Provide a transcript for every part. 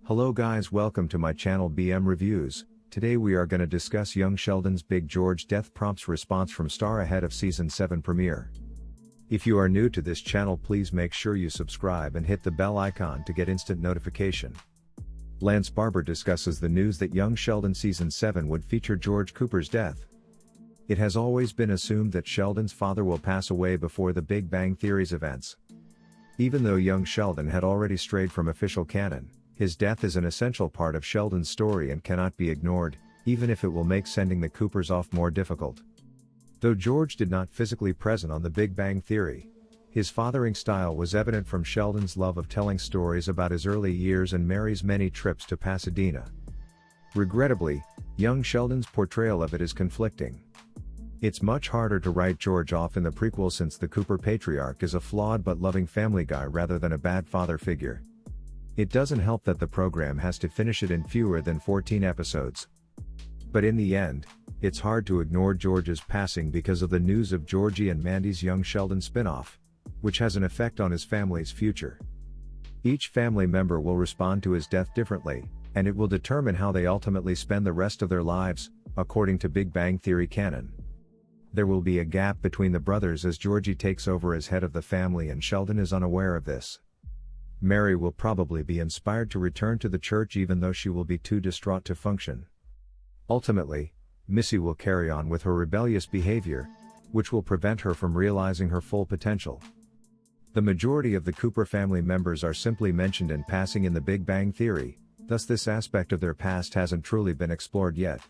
Hello guys, welcome to my channel BM Reviews. Today we are gonna discuss young Sheldon's Big George death prompts response from star ahead of season 7 premiere. If you are new to this channel, please make sure you subscribe and hit the bell icon to get instant notification. Lance Barber discusses the news that young Sheldon season 7 would feature George Cooper's death. It has always been assumed that Sheldon's father will pass away before the Big Bang Theory's events. Even though young Sheldon had already strayed from official canon, his death is an essential part of Sheldon's story and cannot be ignored, even if it will make sending the Coopers off more difficult. Though George did not physically present on the Big Bang Theory, his fathering style was evident from Sheldon's love of telling stories about his early years and Mary's many trips to Pasadena. Regrettably, young Sheldon's portrayal of it is conflicting. It's much harder to write George off in the prequel since the Cooper patriarch is a flawed but loving family guy rather than a bad father figure. It doesn't help that the program has to finish it in fewer than 14 episodes. But in the end, it's hard to ignore George's passing because of the news of Georgie and Mandy's young Sheldon spin-off, which has an effect on his family's future. Each family member will respond to his death differently, and it will determine how they ultimately spend the rest of their lives, according to Big Bang Theory canon. There will be a gap between the brothers as Georgie takes over as head of the family and Sheldon is unaware of this. Mary will probably be inspired to return to the church even though she will be too distraught to function. Ultimately, Missy will carry on with her rebellious behavior, which will prevent her from realizing her full potential. The majority of the Cooper family members are simply mentioned in passing in the Big Bang Theory, thus this aspect of their past hasn't truly been explored yet.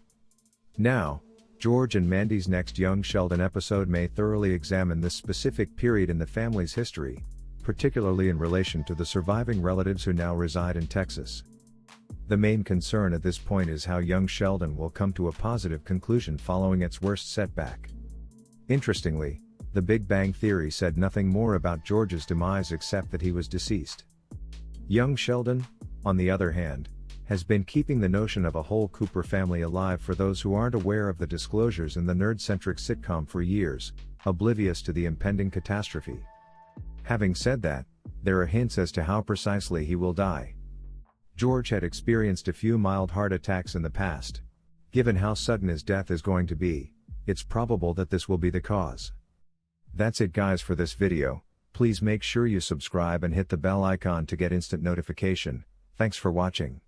Now, George and Mandy's next young Sheldon episode may thoroughly examine this specific period in the family's history, particularly in relation to the surviving relatives who now reside in Texas. The main concern at this point is how young Sheldon will come to a positive conclusion following its worst setback. Interestingly, the Big Bang Theory said nothing more about George's demise except that he was deceased. Young Sheldon, on the other hand, has been keeping the notion of a whole Cooper family alive for those who aren't aware of the disclosures in the nerd-centric sitcom for years, oblivious to the impending catastrophe. Having said that, there are hints as to how precisely he will die. George had experienced a few mild heart attacks in the past. Given how sudden his death is going to be, it's probable that this will be the cause. That's it guys for this video. Please make sure you subscribe and hit the bell icon to get instant notification. Thanks for watching.